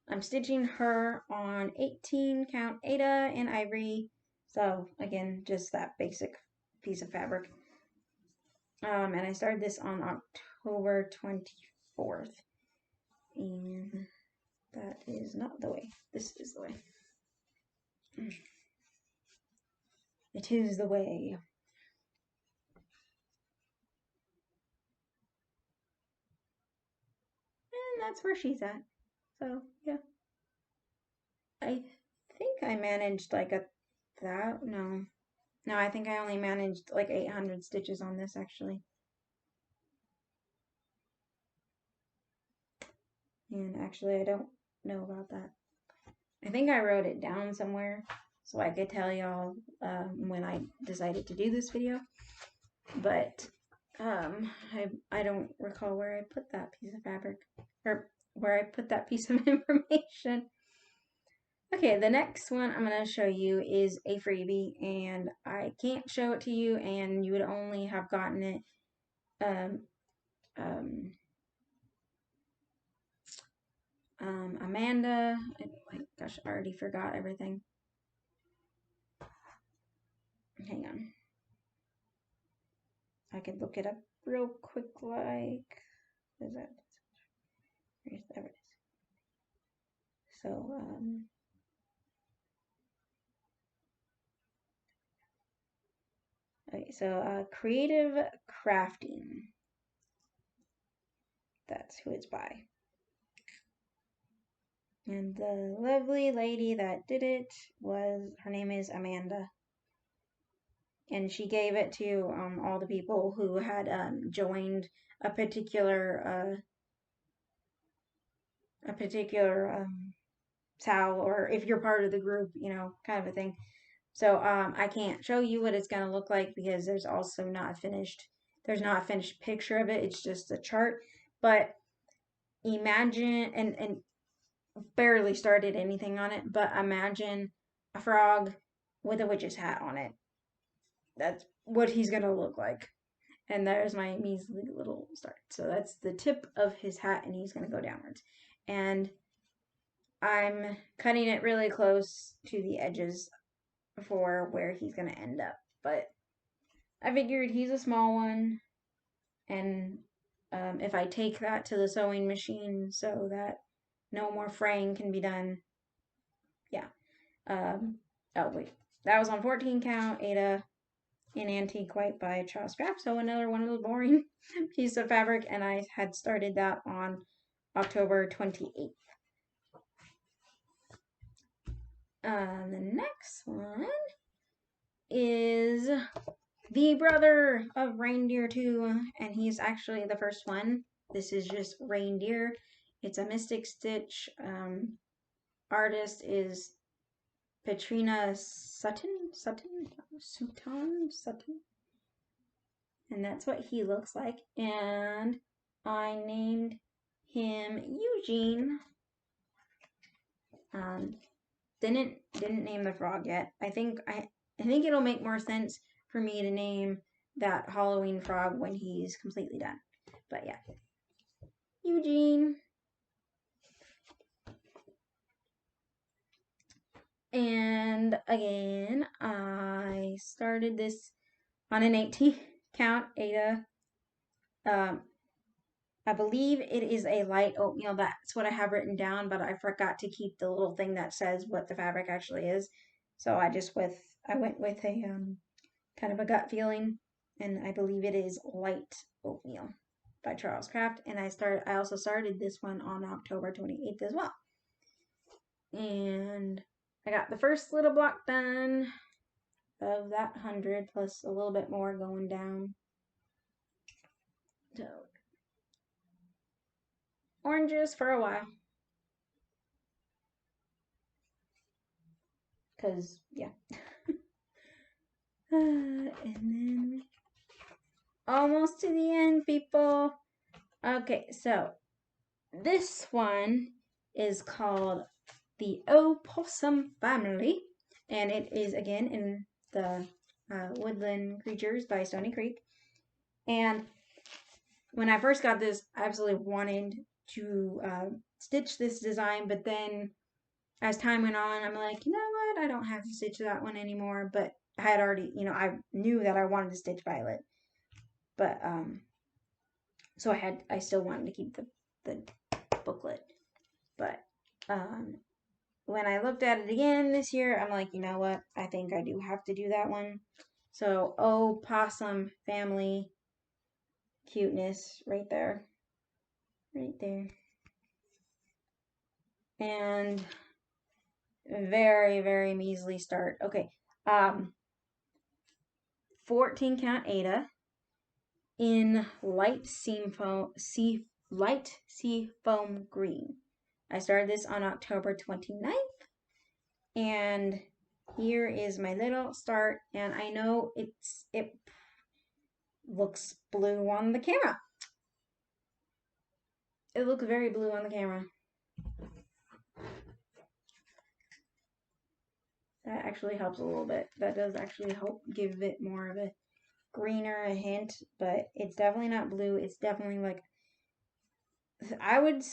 I'm stitching her on 18 count Aida and Ivory. So again, just that basic piece of fabric. And I started this on October 24th. And that is not the way. This is the way. It is the way. And that's where she's at. So, yeah. I think I managed like no. No, I think I only managed like 800 stitches on this actually. And actually, I don't know about that. I think I wrote it down somewhere so I could tell y'all when I decided to do this video. But I don't recall where I put that piece of fabric or where I put that piece of information. Okay, the next one I'm going to show you is a freebie, and I can't show it to you, and you would only have gotten it Amanda, oh my gosh, I already forgot everything. Hang on. I could look it up real quick, like, what is that? There it is. So, okay, so Creative Crafting. That's who it's by. And the lovely lady that did it her name is Amanda. And she gave it to all the people who had joined a particular SAL, or if you're part of the group, you know, kind of a thing. So I can't show you what it's going to look like because there's not a finished picture of it. It's just a chart. But imagine, and barely started anything on it, but imagine a frog with a witch's hat on it. That's what he's gonna look like. And there's my measly little start. So that's the tip of his hat, and he's gonna go downwards. And I'm cutting it really close to the edges for where he's gonna end up. But I figured he's a small one, and if I take that to the sewing machine so that no more fraying can be done, yeah. Oh wait, that was on 14 count Aida in Antique White by Charles Craft. So another one of those boring pieces of fabric, and I had started that on October 28th. The next one is the brother of Reindeer 2, and he's actually the first one. This is just Reindeer. It's a Mystic Stitch. Artist is Petrina Sutton, and that's what he looks like. And I named him Eugene. Didn't name the frog yet. I think it'll make more sense for me to name that Halloween frog when he's completely done. But yeah, Eugene. And again, I started this on an 18 count Aida. I believe it is a light oatmeal. That's what I have written down, but I forgot to keep the little thing that says what the fabric actually is. So I went with a kind of a gut feeling, and I believe it is light oatmeal by Charles Craft. And I also started this one on October 28th as well. And I got the first little block done of that 100 plus a little bit more going down. So oranges for a while. Because, yeah. And then almost to the end, people. Okay, so this one is called the Opossum Family, and it is again in the Woodland Creatures by Stony Creek. And when I first got this, I absolutely wanted to stitch this design, but then as time went on, I'm like, you know what? I don't have to stitch that one anymore. But I had already, I knew that I wanted to stitch Violet, but so I still wanted to keep the booklet. But when I looked at it again this year, I'm like, you know what? I think I do have to do that one. So, Opossum Family cuteness right there. Right there. And very, very measly start. Okay. 14 count Aida in light sea foam green. I started this on October 29th, and here is my little start, and I know it looks blue on the camera. It looks very blue on the camera. That actually helps a little bit. That does actually help give it more of a greener hint, but it's definitely not blue. It's definitely like, I would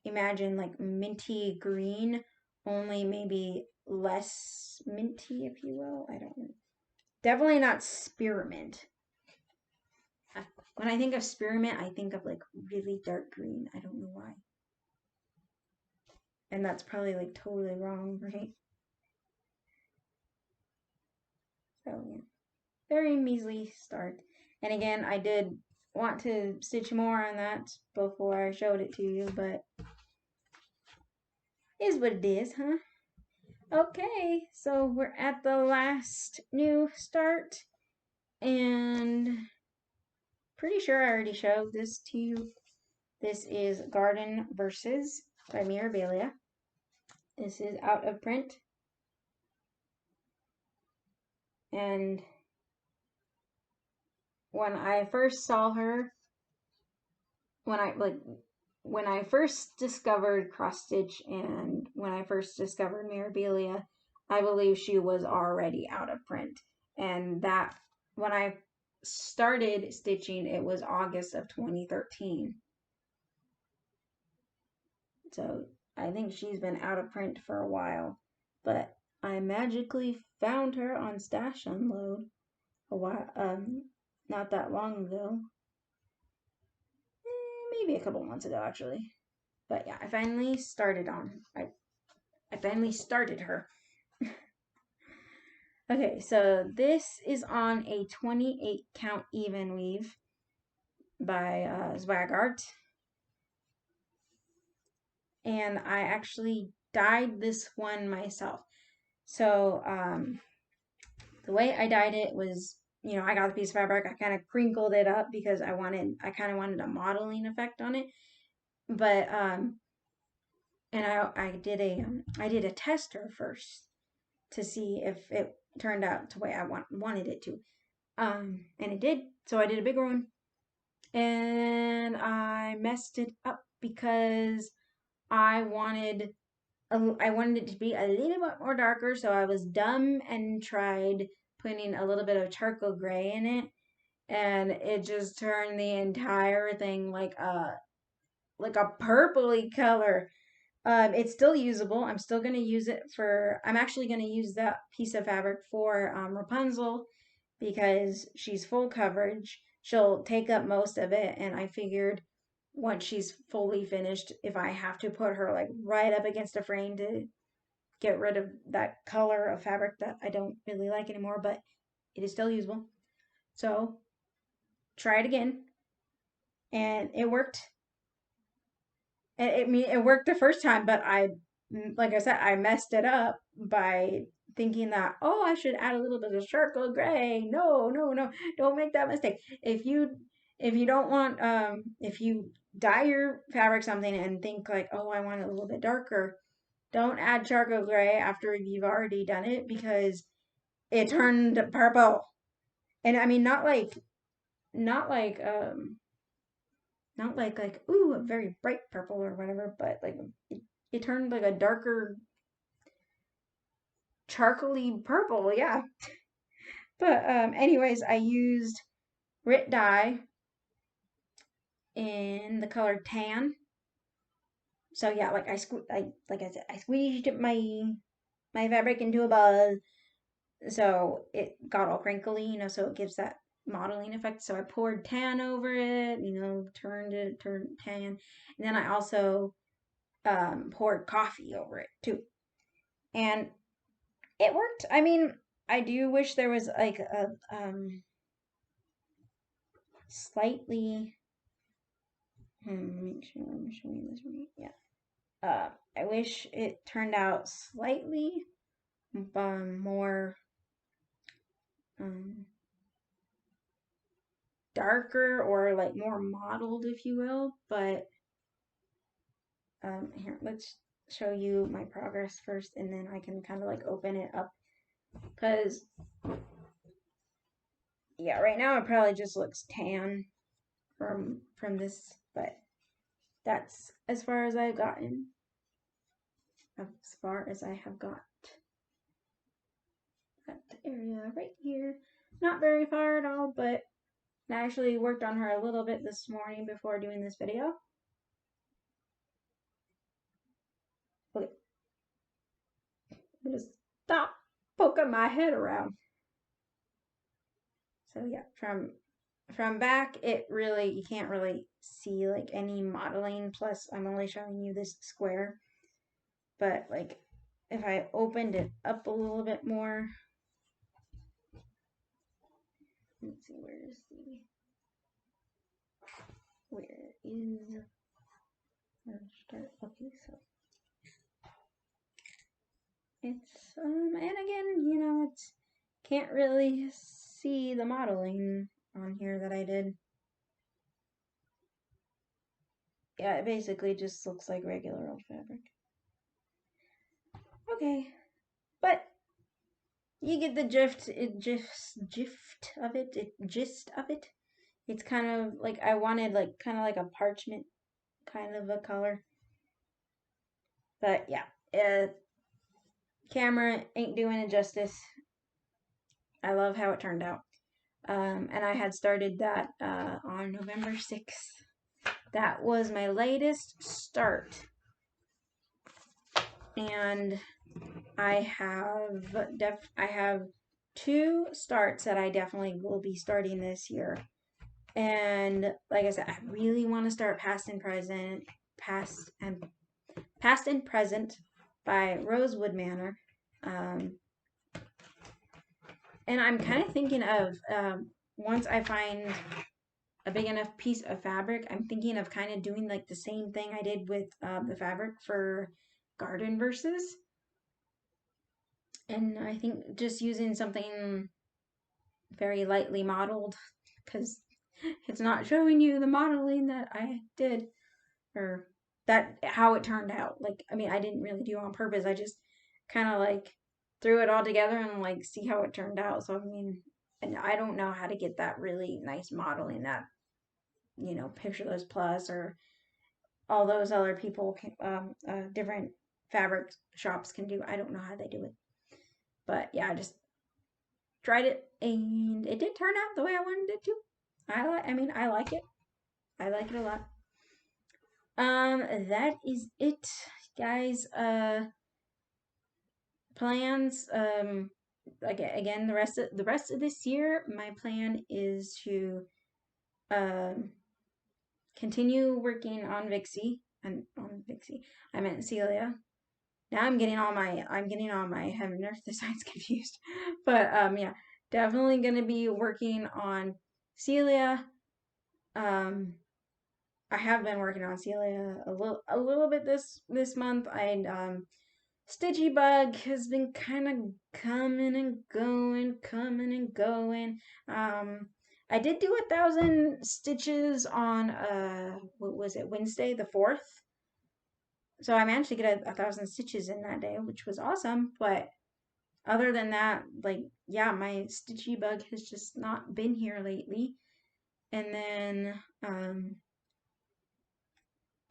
imagine like minty green, only maybe less minty, if you will. I don't know. Definitely not spearmint. When I think of spearmint, I think of like really dark green. I don't know why. And that's probably like totally wrong, right? So yeah, very measly start. And again, I did want to stitch more on that before I showed it to you, but is what it is, huh? Okay, so we're at the last new start, and pretty sure I already showed this to you. This is Garden Verses by Mirabilia. This is out of print. And when I first saw her, when I first discovered cross stitch and when I first discovered Mirabilia, I believe she was already out of print. And that, when I started stitching, it was August of 2013. So I think she's been out of print for a while. But I magically found her on Stash Unload a while, not that long ago. Maybe a couple months ago, actually. But yeah, I finally started her. Okay, so this is on a 28 count even weave by Zwagart. And I actually dyed this one myself. So the way I dyed it was, I got the piece of fabric, I kind of crinkled it up because I kind of wanted a modeling effect on it. But and I did a tester first to see if it turned out the way I wanted it to. And it did. So I did a big one, and I messed it up because I wanted it to be a little bit more darker. So I was dumb and tried putting a little bit of charcoal gray in it, and it just turned the entire thing like a purpley color. It's still usable. I'm still going to use it I'm actually going to use that piece of fabric for Rapunzel because she's full coverage. She'll take up most of it, and I figured once she's fully finished, if I have to put her like right up against a frame to get rid of that color of fabric that I don't really like anymore, but it is still usable. So try it again, and it worked. It worked the first time, but like I said, I messed it up by thinking that, oh, I should add a little bit of charcoal gray. No, no, no, don't make that mistake. If you don't want, if you dye your fabric something and think like, oh, I want it a little bit darker, don't add charcoal gray after you've already done it because it turned purple. And I mean, not like, ooh, a very bright purple or whatever, but like it turned like a darker charcoaly purple, yeah. But anyways, I used Rit dye in the color tan. So yeah, like like I said, I squeezed my fabric into a ball, so it got all crinkly, so it gives that modeling effect. So I poured tan over it, turned tan, and then I also poured coffee over it too, and it worked. I mean, I do wish there was like a slightly. Make sure I'm showing this right. Yeah. I wish it turned out slightly more um, darker or like more modeled, if you will. But here, let's show you my progress first, and then I can kind of like open it up because yeah, right now it probably just looks tan from this, but that's as far as I've gotten. As far as I have got that area right here. Not very far at all, but I actually worked on her a little bit this morning before doing this video. Okay. I'm gonna stop poking my head around. So yeah, from back, you can't really see like any modeling. Plus, I'm only showing you this square. But like, if I opened it up a little bit more, let's see, where is okay, so it's and again, it's can't really see the modeling on here that I did. Yeah, it basically just looks like regular old fabric. Okay, but you get the gist of it. It's kind of like I wanted kind of like a parchment kind of a color. But yeah, camera ain't doing it justice. I love how it turned out. And I had started that on November 6th. That was my latest start. And I have 2 starts that I definitely will be starting this year. And like I said, I really want to start Past and Present by Rosewood Manor. And I'm kind of thinking of, once I find a big enough piece of fabric, I'm thinking of kind of doing like the same thing I did with the fabric for Garden Verses. And I think just using something very lightly modeled, because it's not showing you the modeling that I did, or that how it turned out. Like, I mean, I didn't really do it on purpose. I just kind of like threw it all together and like see how it turned out. So I mean, and I don't know how to get that really nice modeling that, you know, Pictureless Plus or all those other people, different fabric shops can do. I don't know how they do it, but yeah, I just tried it and it did turn out the way I wanted it to. I like it. I like it a lot. That is it, guys. Plans. Again, the rest of this year, my plan is to continue working on Vixie and on Vixie. I meant Celia. Now I'm getting all my Heaven and Earth designs confused. But yeah, definitely gonna be working on Celia. I have been working on Celia a little bit this month. Stitchy Bug has been kind of coming and going. I did do 1,000 stitches on what was it, Wednesday the 4th. So I managed to get 1,000 stitches in that day, which was awesome. But other than that, like, yeah, my Stitchy Bug has just not been here lately. And then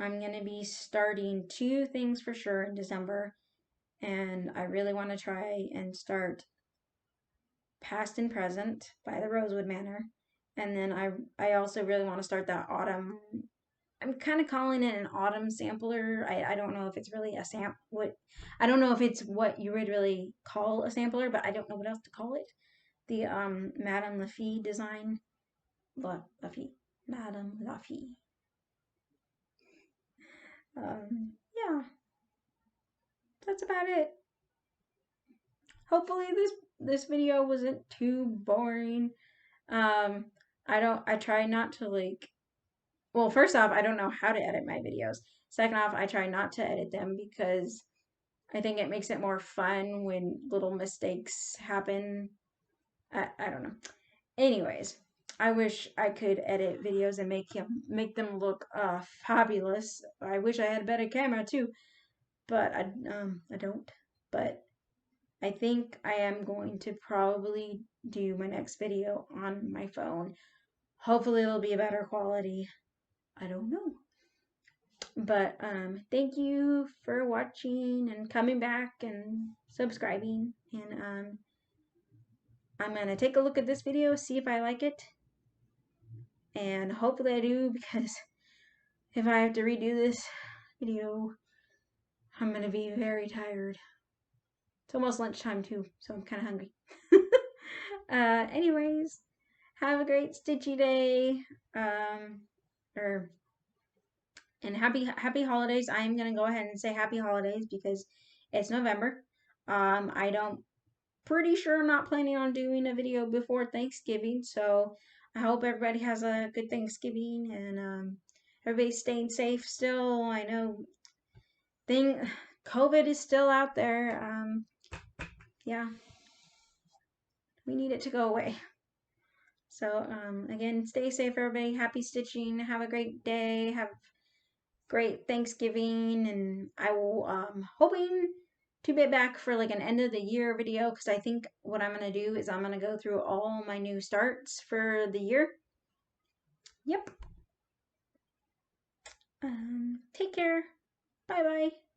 I'm going to be starting 2 things for sure in December. And I really want to try and start Past and Present by the Rosewood Manor. And then I also really want to start that autumn. I'm kind of calling it an autumn sampler. I don't know if it's really a I don't know if it's what you would really call a sampler, but I don't know what else to call it. The Madame Lafitte design. Lafitte. Madame Lafitte. Yeah. That's about it. Hopefully this video wasn't too boring. I try not to like, well, first off, I don't know how to edit my videos. Second off, I try not to edit them because I think it makes it more fun when little mistakes happen. I don't know. Anyways, I wish I could edit videos and make them look fabulous. I wish I had a better camera too, but I don't. But I think I am going to probably do my next video on my phone. Hopefully it'll be a better quality. I don't know. But thank you for watching and coming back and subscribing. And I'm gonna take a look at this video, see if I like it. And hopefully I do, because if I have to redo this video, I'm gonna be very tired. It's almost lunchtime too, so I'm kind of hungry. Anyways, have a great stitchy day. And happy holidays. I am gonna go ahead and say happy holidays because it's November. Pretty sure I'm not planning on doing a video before Thanksgiving, so I hope everybody has a good Thanksgiving and everybody's staying safe still. I know COVID is still out there. Yeah, we need it to go away. So again, stay safe, everybody. Happy stitching. Have a great day. Have great Thanksgiving, and I will hoping to be back for like an end of the year video, because I think what I'm gonna do is I'm gonna go through all my new starts for the year. Yep. Take care. Bye bye.